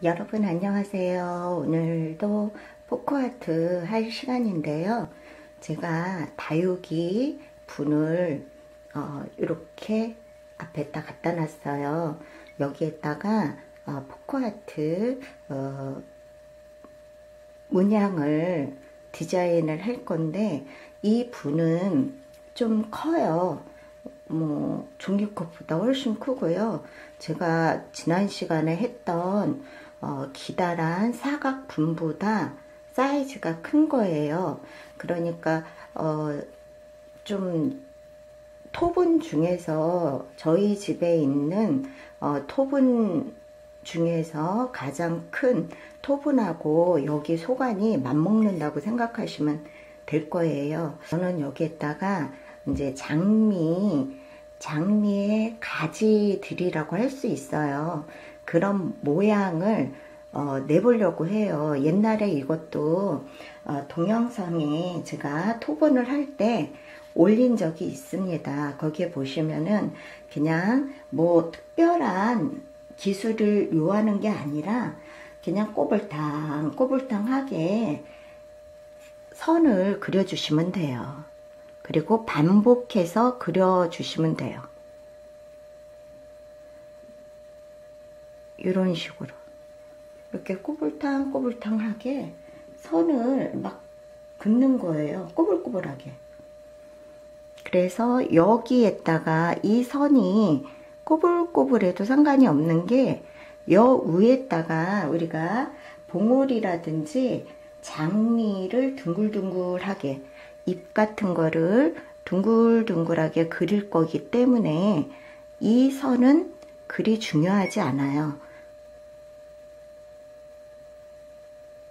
여러분 안녕하세요. 오늘도 포크아트 할 시간인데요. 제가 다육이 분을 이렇게 앞에다 갖다 놨어요. 여기에다가 포크아트 문양을 디자인을 할 건데, 이 분은 좀 커요. 종이컵보다 훨씬 크고요. 제가 지난 시간에 했던 기다란 사각 분보다 사이즈가 큰 거예요. 그러니까 좀 토분 중에서 저희 집에 있는 토분 중에서 가장 큰 토분하고 여기 소관이 맞먹는다고 생각하시면 될 거예요. 저는 여기에다가 이제 장미의 가지들이라고 할 수 있어요. 그런 모양을 내보려고 해요. 옛날에 이것도 동영상에 제가 토분을 할 때 올린 적이 있습니다. 거기에 보시면은 그냥 뭐 특별한 기술을 요하는 게 아니라 그냥 꼬불탕하게 선을 그려주시면 돼요. 그리고 반복해서 그려주시면 돼요. 이런 식으로 이렇게 꼬불탕하게 선을 막 긋는 거예요. 꼬불꼬불하게. 그래서 여기에다가 이 선이 꼬불꼬불해도 상관이 없는 게, 여 위에다가 우리가 봉오리라든지 장미를 둥글둥글하게, 잎 같은 거를 둥글둥글하게 그릴 거기 때문에 이 선은 그리 중요하지 않아요.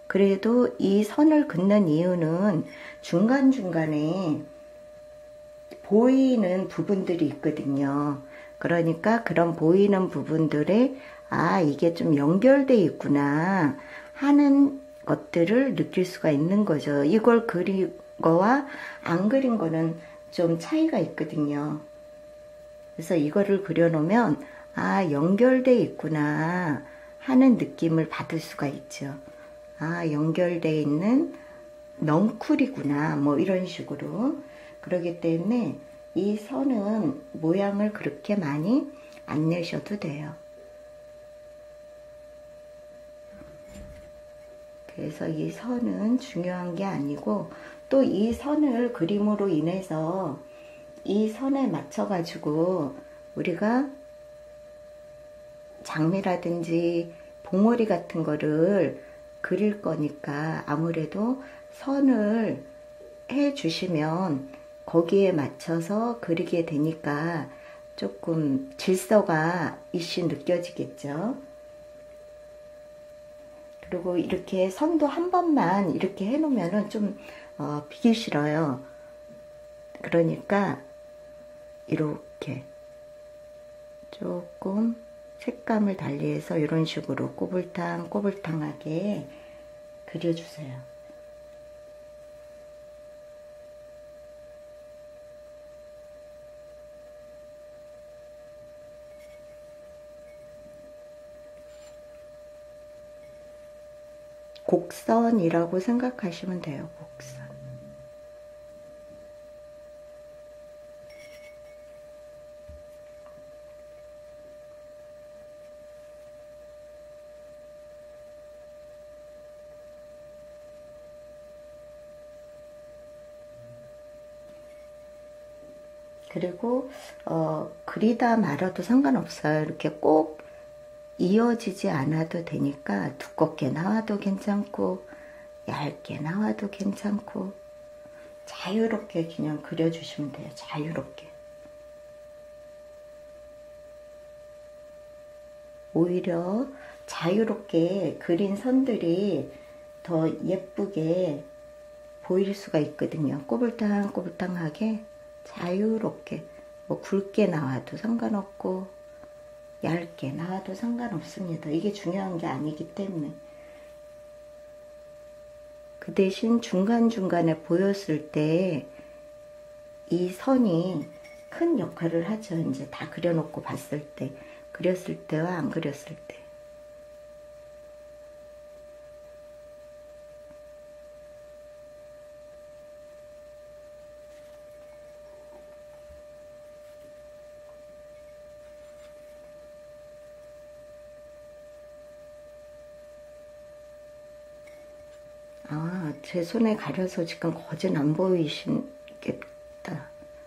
그래도 이 선을 긋는 이유는 중간중간에 보이는 부분들이 있거든요. 그러니까 그런 보이는 부분들에 이게 좀 연결돼 있구나 하는 것들을 느낄 수가 있는 거죠. 이걸 그린 거와 안 그린 거는 좀 차이가 있거든요. 그래서 이거를 그려놓으면 연결돼 있구나 하는 느낌을 받을 수가 있죠. 연결돼 있는 넝쿨이구나 뭐 이런 식으로. 그렇기 때문에 이 선은 모양을 그렇게 많이 안 내셔도 돼요. 그래서 이 선은 중요한 게 아니고, 또 이 선을 그림으로 인해서 이 선에 맞춰 가지고 우리가 장미라든지 봉오리 같은 거를 그릴 거니까 아무래도 선을 해 주시면 거기에 맞춰서 그리게 되니까 조금 질서가 이씩 느껴지겠죠. 그리고 이렇게 선도 한 번만 이렇게 해 놓으면은 좀 비기 싫어요. 그러니까 이렇게 조금 색감을 달리해서 이런 식으로 꼬불탕하게 그려주세요. 곡선이라고 생각하시면 돼요. 곡선. 그리고 그리다 말아도 상관없어요. 이렇게 꼭 이어지지 않아도 되니까 두껍게 나와도 괜찮고 얇게 나와도 괜찮고 자유롭게 그냥 그려주시면 돼요. 자유롭게. 오히려 자유롭게 그린 선들이 더 예쁘게 보일 수가 있거든요. 꼬불탕하게 자유롭게, 뭐 굵게 나와도 상관없고 얇게 나와도 상관없습니다. 이게 중요한 게 아니기 때문에. 그 대신 중간중간에 보였을 때 이 선이 큰 역할을 하죠. 이제 다 그려놓고 봤을 때, 그렸을 때와 안 그렸을 때. 아, 제 손에 가려서 지금 거진 안 보이시겠다.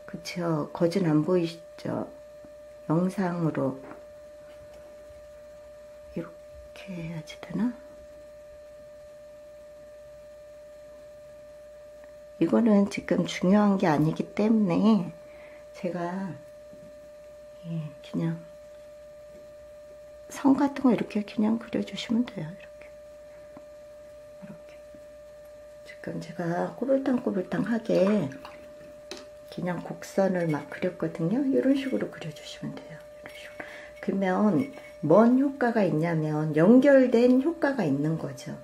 그쵸? 거진 안 보이시죠? 영상으로 이렇게 해야지 되나? 이거는 지금 중요한 게 아니기 때문에 제가 그냥 선 같은 거 이렇게 그냥 그려주시면 돼요. 이렇게 지금 제가 꼬불탕꼬불탕하게 그냥 곡선을 막 그렸거든요. 이런 식으로 그려주시면 돼요. 이런 식으로. 그러면 뭔 효과가 있냐면 연결된 효과가 있는 거죠.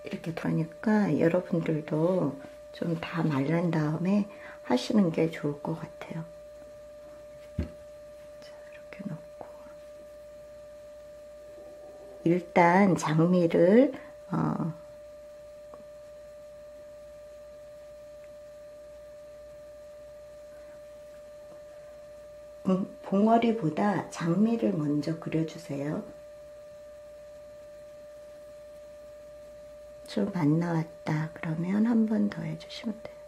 이렇게 그러니까 여러분들도 좀 다 말른 다음에 하시는 게 좋을 것 같아요. 자, 이렇게 놓고 일단 장미를 봉어리보다 장미를 먼저 그려주세요. 좀 안 나왔다 그러면 한 번 더 해주시면 돼요.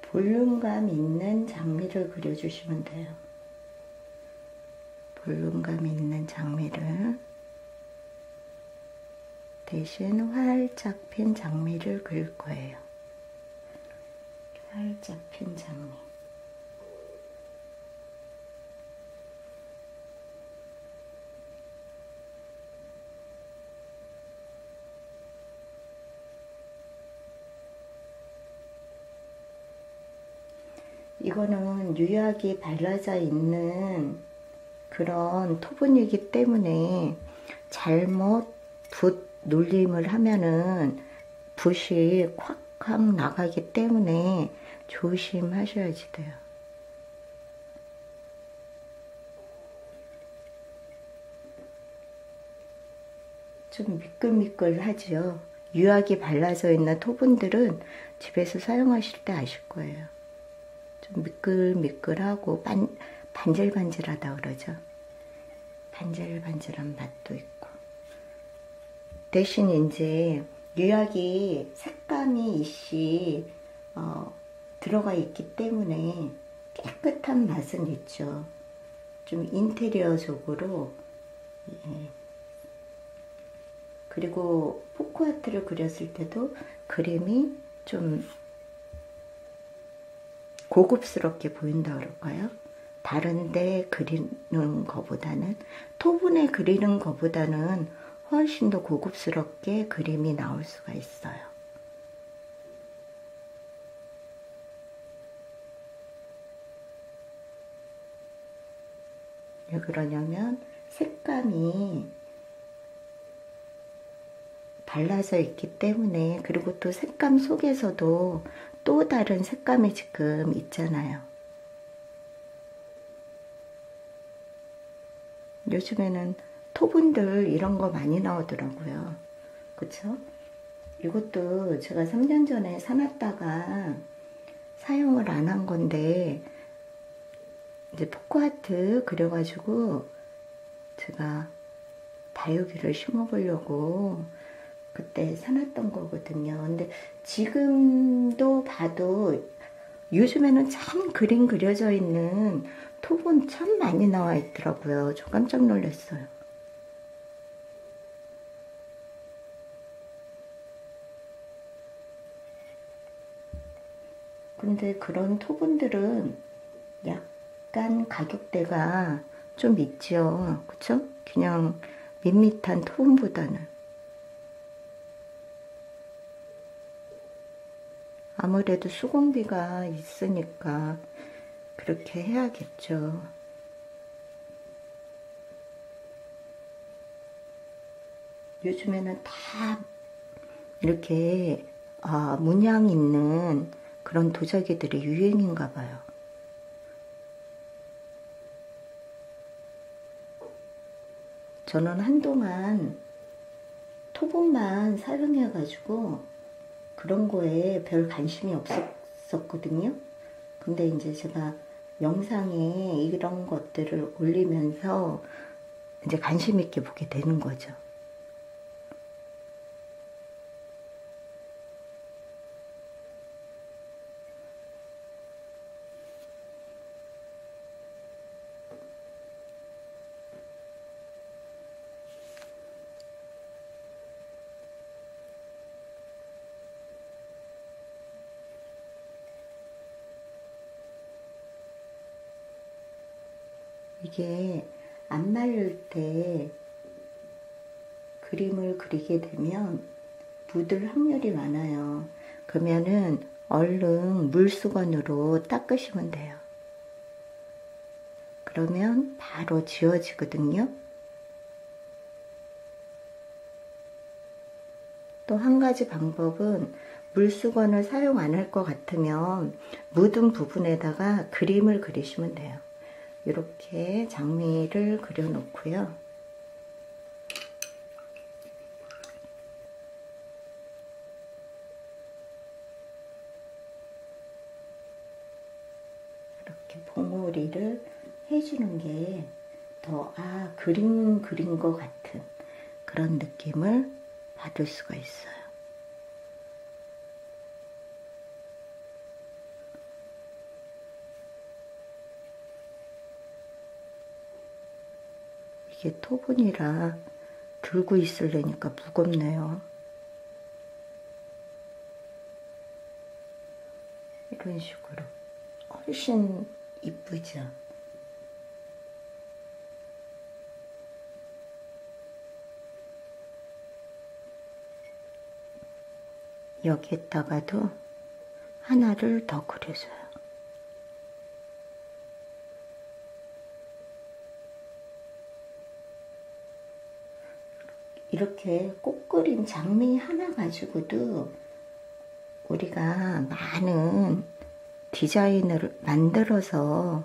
볼륨감 있는 장미를 그려주시면 돼요. 볼륨감 있는 장미를 대신 활짝 핀 장미를 그릴 거예요. 활짝 핀 장미. 이거는 유약이 발라져 있는 그런 토분이기 때문에 잘못 붓 눌림을 하면은 붓이 콱콱 나가기 때문에 조심하셔야지 돼요. 좀 미끌미끌하죠. 유약이 발라져 있는 토분들은 집에서 사용하실 때 아실 거예요. 좀 미끌미끌하고 반질반질하다 그러죠. 반질반질한 맛도 있고. 대신 이제 유약이 색감이 이씨 들어가 있기 때문에 깨끗한 맛은 있죠. 좀 인테리어적으로. 예. 그리고 포크아트를 그렸을 때도 그림이 좀 고급스럽게 보인다 그럴까요? 다른데 그리는 것보다는, 토분에 그리는 것보다는 훨씬 더 고급스럽게 그림이 나올 수가 있어요. 왜 그러냐면 색감이 발라져 있기 때문에, 그리고 또 색감 속에서도 또 다른 색감이 지금 있잖아요. 요즘에는 토분들 이런 거 많이 나오더라고요. 그쵸? 이것도 제가 3년 전에 사놨다가 사용을 안 한 건데, 이제 포크아트 그려가지고 제가 다육이를 심어보려고 그때 사놨던 거거든요. 근데 지금도 봐도 요즘에는 참 그림 그려져 있는 톱은 참 많이 나와 있더라고요. 저 깜짝 놀랐어요. 근데 그런 토분들은 약간 가격대가 좀 있죠. 그쵸? 그냥 밋밋한 토분보다는. 아무래도 수공비가 있으니까 그렇게 해야겠죠. 요즘에는 다 이렇게 문양 있는 그런 도자기들이 유행인가 봐요. 저는 한동안 토분만 사용해가지고 그런 거에 별 관심이 없었거든요. 근데 이제 제가 영상에 이런 것들을 올리면서 이제 관심 있게 보게 되는 거죠. 이게 안 말릴 때 그림을 그리게 되면 묻을 확률이 많아요. 그러면은 얼른 물수건으로 닦으시면 돼요. 그러면 바로 지워지거든요. 또 한 가지 방법은 물수건을 사용 안 할 것 같으면 묻은 부분에다가 그림을 그리시면 돼요. 이렇게 장미를 그려 놓고요. 이렇게 봉오리를 해주는 게 더 그림 그린 것 같은 그런 느낌을 받을 수가 있어요. 이게 토분이라 들고 있으려니까 무겁네요. 이런 식으로 훨씬 이쁘죠. 여기에다가도 하나를 더 그려줘요. 이렇게 꽃그림 장미 하나 가지고도 우리가 많은 디자인을 만들어서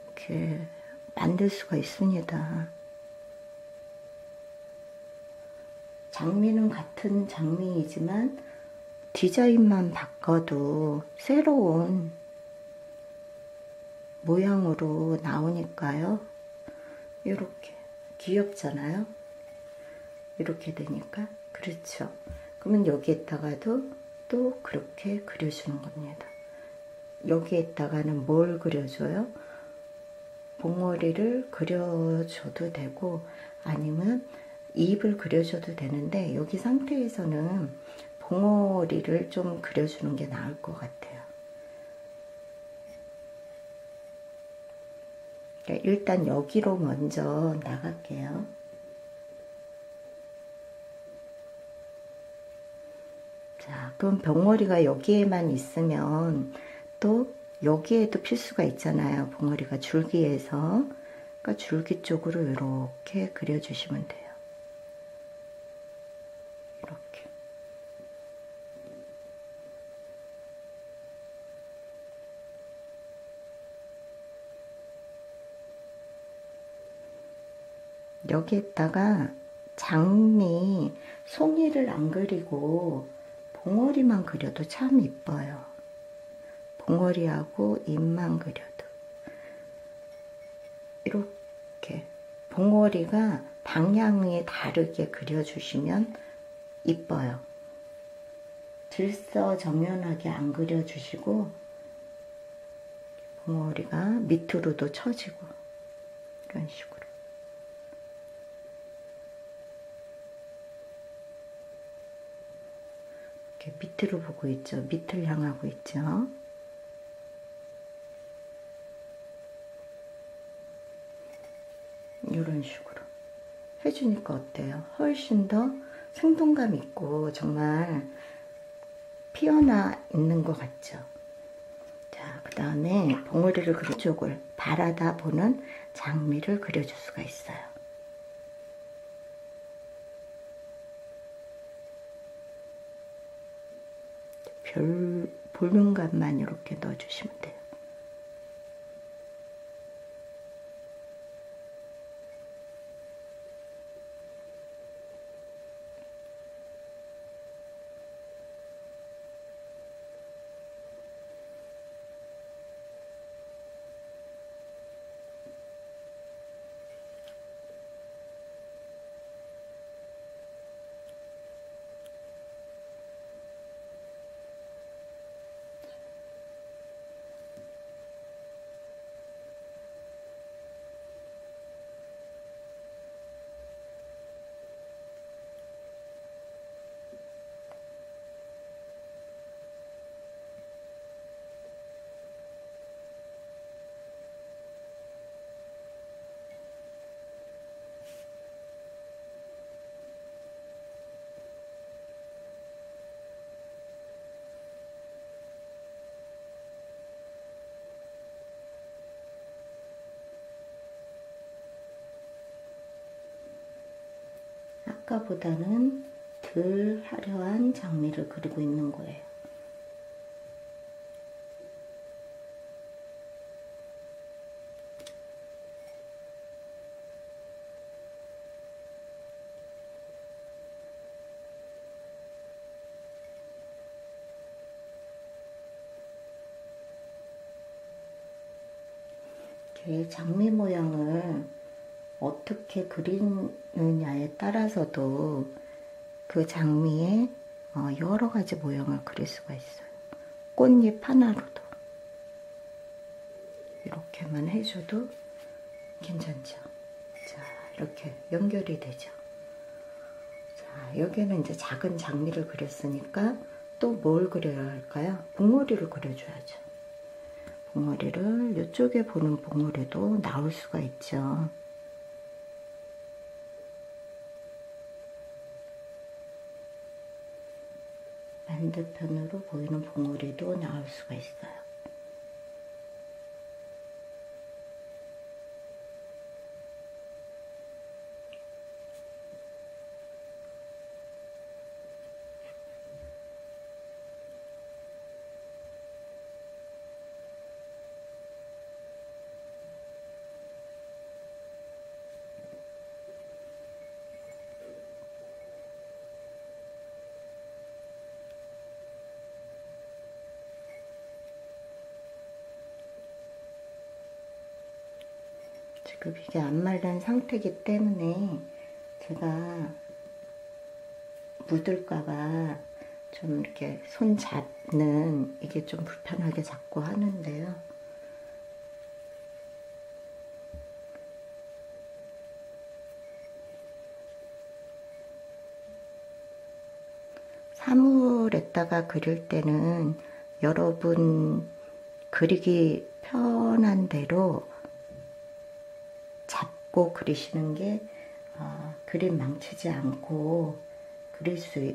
이렇게 만들 수가 있습니다. 장미는 같은 장미이지만 디자인만 바꿔도 새로운 모양으로 나오니까요. 이렇게 귀엽잖아요. 이렇게 되니까. 그렇죠. 그러면 여기에다가도 또 그렇게 그려주는 겁니다. 여기에다가는 뭘 그려줘요? 봉오리를 그려줘도 되고 아니면 잎을 그려줘도 되는데 여기 상태에서는 봉오리를 좀 그려주는 게 나을 것 같아요. 일단 여기로 먼저 나갈게요. 자, 그럼 봉오리가 여기에만 있으면 또 여기에도 필수가 있잖아요. 봉오리가 줄기에서. 그러니까 줄기 쪽으로 이렇게 그려주시면 돼요. 이렇게. 여기에다가 장미, 송이를 안 그리고 봉오리만 그려도 참 이뻐요. 봉오리하고 잎만 그려도. 이렇게 봉오리가 방향이 다르게 그려주시면 이뻐요. 들썩정연하게 안 그려주시고 봉오리가 밑으로도 처지고 이런 식으로. 이렇게 밑으로 보고 있죠. 밑을 향하고 있죠. 이런 식으로 해주니까 어때요? 훨씬 더 생동감 있고 정말 피어나 있는 것 같죠. 자, 그 다음에 봉우리를 그린 쪽을 바라다 보는 장미를 그려줄 수가 있어요. 별 볼륨감만 이렇게 넣어주시면 돼요. 아까보다는 덜 화려한 장미를 그리고 있는 거예요. 이렇게 장미 모양을 어떻게 그리느냐에 따라서도 그 장미에 여러 가지 모양을 그릴 수가 있어요. 꽃잎 하나로도 이렇게만 해줘도 괜찮죠. 자, 이렇게 연결이 되죠. 자, 여기는 이제 작은 장미를 그렸으니까 또 뭘 그려야 할까요? 봉우리를 그려줘야죠. 봉우리를 이쪽에 보는 봉우리도 나올 수가 있죠. 반대편으로 보이는 봉우리도 나올 수가 있어요. 지금 이게 안 마른 상태이기 때문에 제가 묻을까봐 좀 이렇게 손 잡는 이게 좀 불편하게 자꾸 하는데요. 사물에다가 그릴 때는 여러분 그리기 편한 대로 잡고 그리시는 게 그림 망치지 않고 그릴 수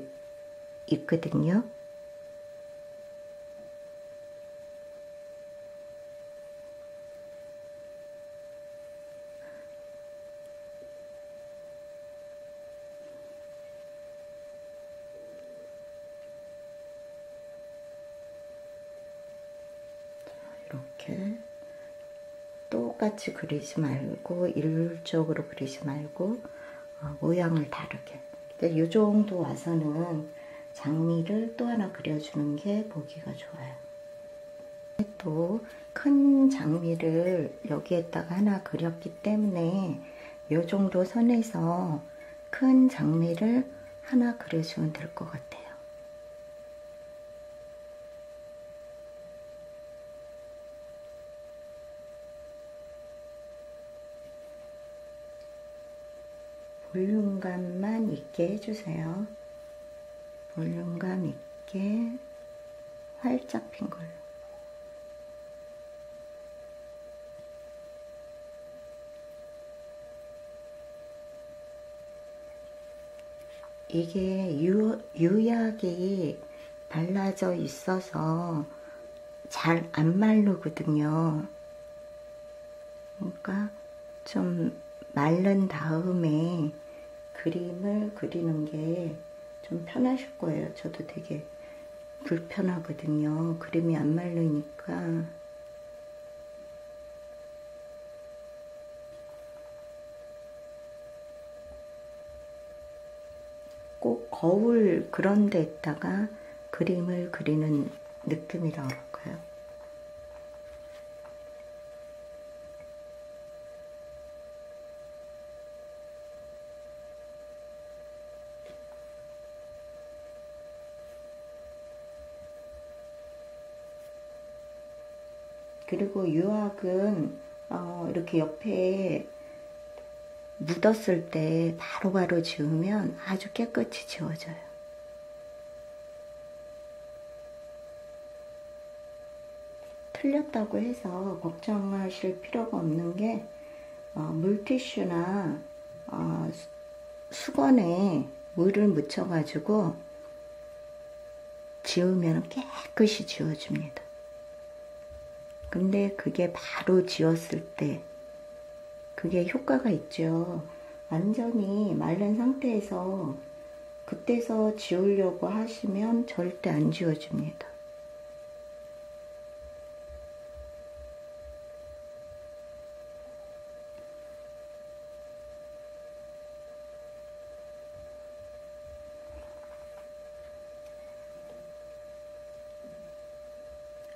있거든요. 이렇게 똑같이 그리지 말고 일률적으로 그리지 말고 모양을 다르게. 이 정도 와서는 장미를 또 하나 그려주는 게 보기가 좋아요. 또 큰 장미를 여기에다가 하나 그렸기 때문에 이 정도 선에서 큰 장미를 하나 그려주면 될 것 같아요. 볼륨감만 있게 해주세요. 볼륨감 있게 활짝 핀 걸로. 이게 유약이 발라져 있어서 잘 안 마르거든요. 그러니까 좀 마른 다음에 그림을 그리는 게 좀 편하실 거예요. 저도 되게 불편하거든요. 그림이 안 마르니까. 꼭 거울 그런 데다가 그림을 그리는 느낌이라고 할까요? 그리고 유학은 이렇게 옆에 묻었을 때 바로바로 지우면 아주 깨끗이 지워져요. 틀렸다고 해서 걱정하실 필요가 없는 게 물티슈나 수건에 물을 묻혀가지고 지우면 깨끗이 지워집니다. 근데 그게 바로 지웠을 때 그게 효과가 있죠. 완전히 마른 상태에서 그때서 지우려고 하시면 절대 안 지워집니다.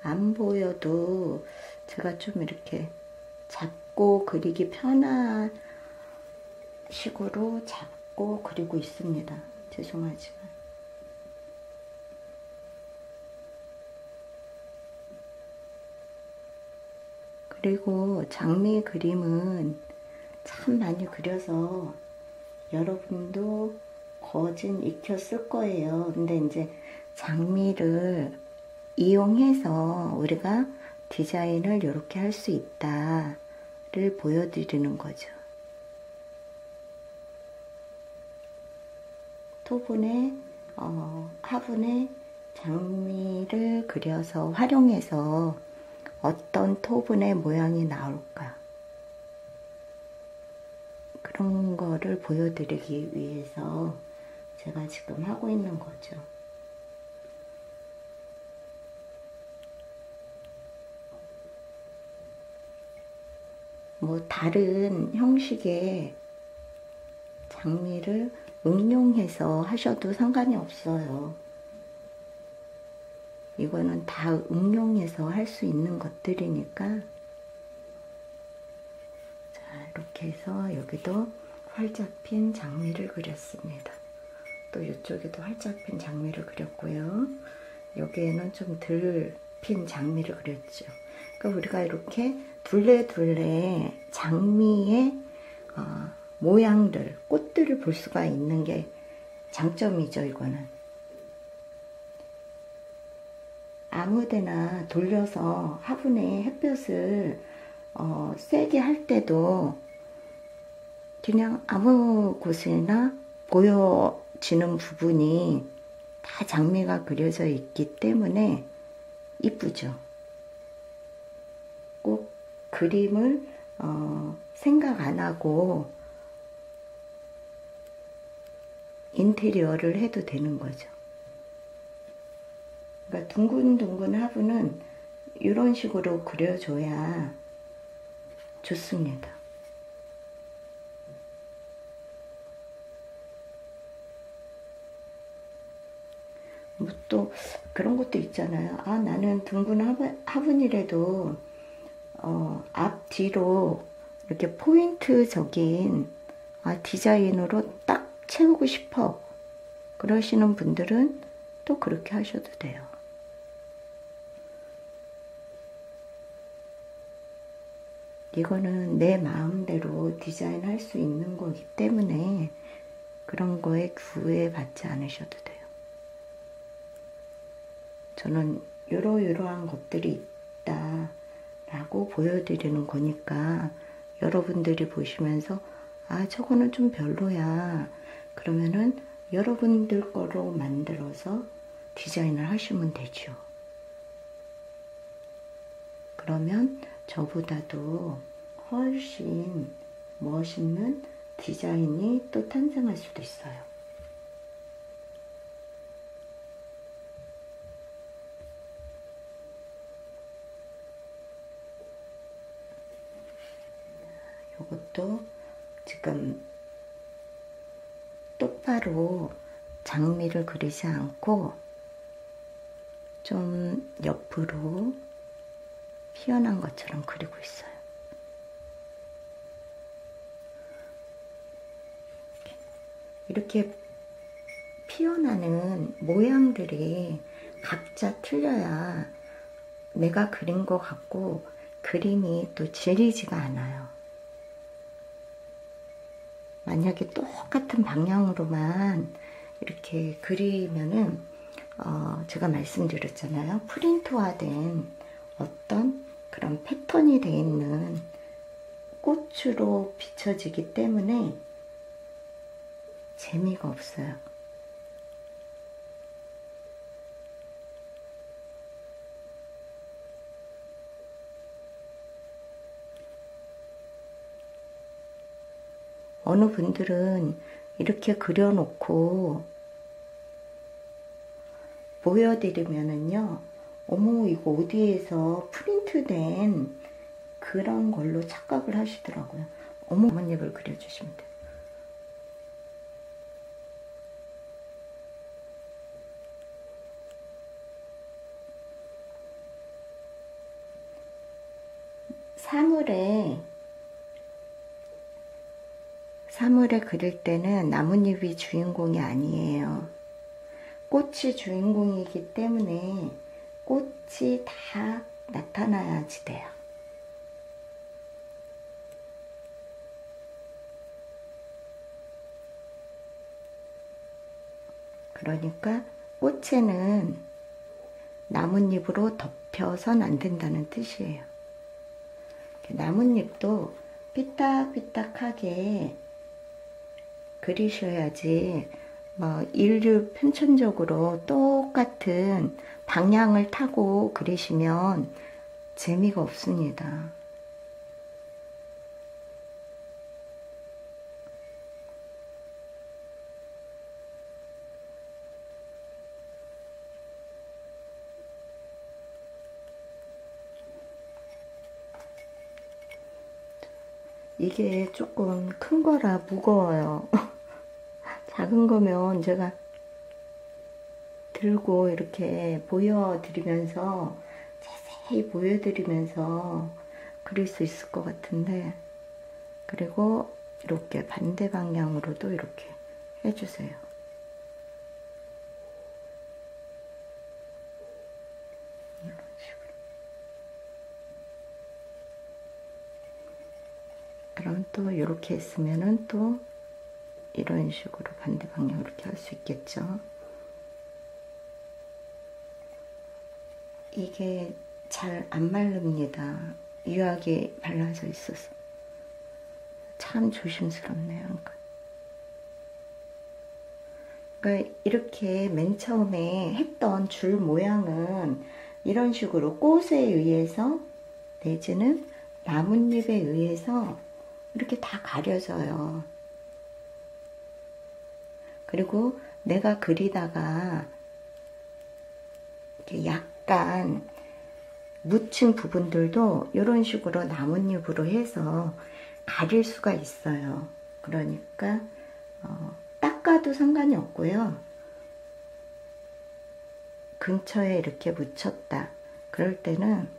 안 보여도 제가 좀 이렇게 잡고 그리기 편한 식으로 잡고 그리고 있습니다. 죄송하지만. 그리고 장미 그림은 참 많이 그려서 여러분도 거진 익혔을 거예요. 근데 이제 장미를 이용해서 우리가 디자인을 이렇게 할 수 있다를 보여드리는 거죠. 토분에 화분에 장미를 그려서 활용해서 어떤 토분의 모양이 나올까, 그런 거를 보여드리기 위해서 제가 지금 하고 있는 거죠. 뭐 다른 형식의 장미를 응용해서 하셔도 상관이 없어요. 이거는 다 응용해서 할 수 있는 것들이니까. 자, 이렇게 해서 여기도 활짝 핀 장미를 그렸습니다. 또 이쪽에도 활짝 핀 장미를 그렸고요. 여기에는 좀 덜 핀 장미를 그렸죠. 그러니까 우리가 이렇게 둘레둘레 장미의 모양들, 꽃들을 볼 수가 있는 게 장점이죠. 이거는 아무데나 돌려서 화분에 햇볕을 세게 할 때도 그냥 아무 곳이나 보여지는 부분이 다 장미가 그려져 있기 때문에 이쁘죠. 꼭 그림을 생각 안 하고 인테리어를 해도 되는 거죠. 그러니까 둥근둥근 화분은 이런 식으로 그려줘야 좋습니다. 뭐 또 그런 것도 있잖아요. 아, 나는 둥근 화분이라도 앞 뒤로 이렇게 포인트적인 디자인으로 딱 채우고 싶어, 그러시는 분들은 또 그렇게 하셔도 돼요. 이거는 내 마음대로 디자인할 수 있는 거기 때문에 그런 거에 구애받지 않으셔도 돼요. 저는 이러이러한 것들이 있다 라고 보여드리는 거니까 여러분들이 보시면서 아, 저거는 좀 별로야, 그러면은 여러분들 거로 만들어서 디자인을 하시면 되죠. 그러면 저보다도 훨씬 멋있는 디자인이 또 탄생할 수도 있어요. 이것도 지금 똑바로 장미를 그리지 않고 좀 옆으로 피어난 것처럼 그리고 있어요. 이렇게 피어나는 모양들이 각자 틀려야 내가 그린 것 같고 그림이 또 질리지가 않아요. 만약에 똑같은 방향으로만 이렇게 그리면은 제가 말씀드렸잖아요. 프린트화된 어떤 그런 패턴이 되어 있는 꽃으로 비춰지기 때문에 재미가 없어요. 어느 분들은 이렇게 그려놓고 보여드리면은요, 어머 이거 어디에서 프린트된 그런 걸로 착각을 하시더라고요. 어머, 나뭇잎을 그려주시면 돼요. 사물에 그릴 때는 나뭇잎이 주인공이 아니에요. 꽃이 주인공이기 때문에 꽃이 다 나타나야지 돼요. 그러니까 꽃에는 나뭇잎으로 덮여선 안 된다는 뜻이에요. 나뭇잎도 삐딱삐딱하게 그리셔야지 뭐 인류 편천적으로 똑같은 방향을 타고 그리시면 재미가 없습니다. 이게 조금 큰 거라 무거워요. 작은 거면 제가 들고 이렇게 보여드리면서 자세히 보여드리면서 그릴 수 있을 것 같은데, 그리고 이렇게 반대 방향으로도 이렇게 해주세요. 이런 식으로. 그럼 또 이렇게 했으면은 또 이런 식으로 반대 방향 이렇게 할 수 있겠죠. 이게 잘 안 마릅니다. 유하게 발라져 있어서 참 조심스럽네요. 그러니까 이렇게 맨 처음에 했던 줄 모양은 이런 식으로 꽃에 의해서 내지는 나뭇잎에 의해서 이렇게 다 가려져요. 그리고 내가 그리다가 이렇게 약간 묻힌 부분들도 이런 식으로 나뭇잎으로 해서 가릴 수가 있어요. 그러니까 닦아도 상관이 없고요. 근처에 이렇게 묻혔다. 그럴 때는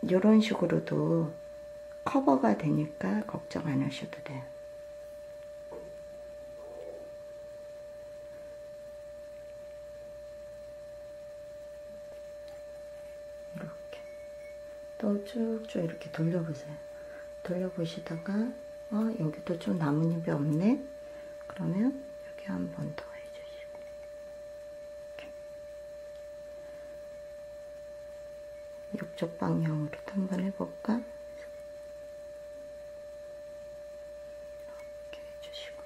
이런 식으로도 커버가 되니까 걱정 안 하셔도 돼요. 또 쭉쭉 이렇게 돌려보세요. 돌려보시다가 여기도 좀 나뭇잎이 없네? 그러면 여기 한 번 더 해주시고 이렇게. 이쪽 방향으로도 한번 해볼까? 이렇게 해주시고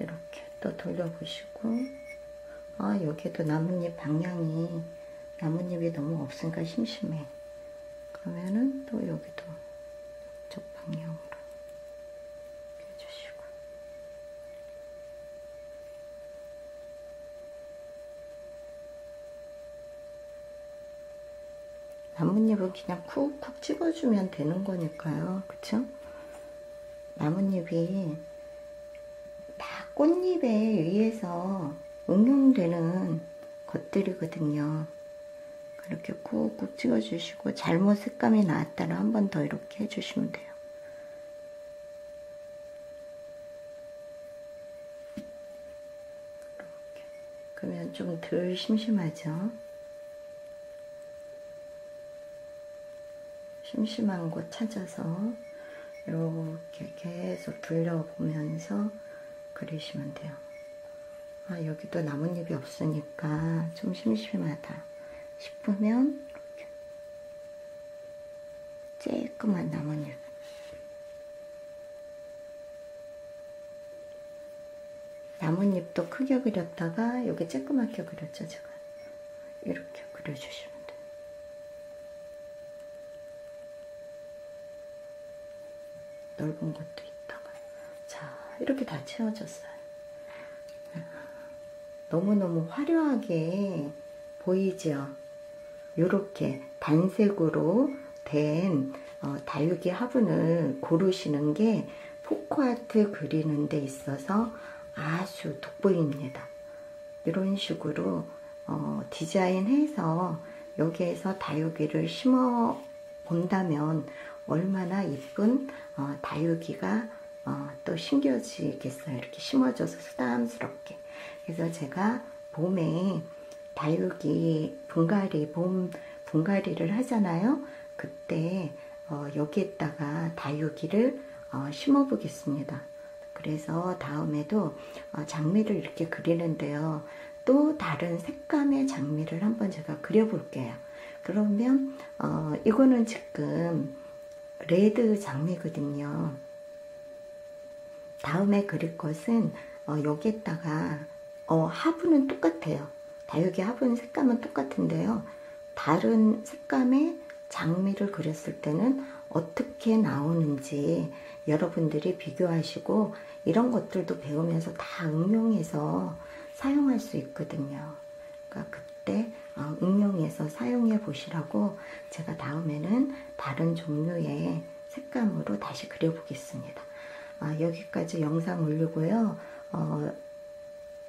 이렇게 또 돌려보시고, 아, 여기도 나뭇잎 방향이, 나뭇잎이 너무 없으니까 심심해. 그러면은 또 여기도 이쪽 방향으로 해주시고. 나뭇잎은 그냥 쿡쿡 찍어주면 되는 거니까요. 그쵸? 나뭇잎이 다 꽃잎에 의해서 응용되는 것들이거든요. 그렇게 꾹꾹 찍어주시고, 잘못 색감이 나왔다라 한 번 더 이렇게 해주시면 돼요. 이렇게. 그러면 좀 덜 심심하죠? 심심한 곳 찾아서 이렇게 계속 둘러보면서 그리시면 돼요. 아, 여기도 나뭇잎이 없으니까 좀 심심하다 싶으면 이렇게 쬐끄만 나뭇잎, 나뭇잎도 크게 그렸다가 여기 쬐끄맣게 그렸죠. 제가 이렇게 그려주시면 돼요. 넓은 것도 있다가. 자, 이렇게 다 채워졌어요. 너무너무 화려하게 보이죠? 이렇게 단색으로 된 다육이 화분을 고르시는 게 포크아트 그리는 데 있어서 아주 돋보입니다. 이런 식으로 디자인해서 여기에서 다육이를 심어 본다면 얼마나 이쁜 다육이가 또 심겨지겠어요. 이렇게 심어져서 쓰담스럽게. 그래서 제가 봄에 다육이 분갈이, 봄 분갈이를 하잖아요. 그때 여기에다가 다육이를 심어 보겠습니다. 그래서 다음에도 장미를 이렇게 그리는데요. 또 다른 색감의 장미를 한번 제가 그려볼게요. 그러면 이거는 지금 레드 장미거든요. 다음에 그릴 것은 여기에다가 화분은 똑같아요. 다육이 화분 색감은 똑같은데요. 다른 색감의 장미를 그렸을 때는 어떻게 나오는지 여러분들이 비교하시고 이런 것들도 배우면서 다 응용해서 사용할 수 있거든요. 그러니까 그때 응용해서 사용해 보시라고 제가 다음에는 다른 종류의 색감으로 다시 그려보겠습니다. 여기까지 영상 올리고요.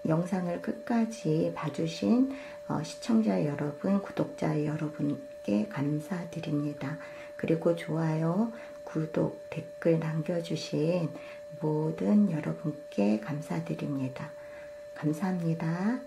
영상을 끝까지 봐주신 시청자 여러분, 구독자 여러분께 감사드립니다. 그리고 좋아요, 구독, 댓글 남겨주신 모든 여러분께 감사드립니다. 감사합니다.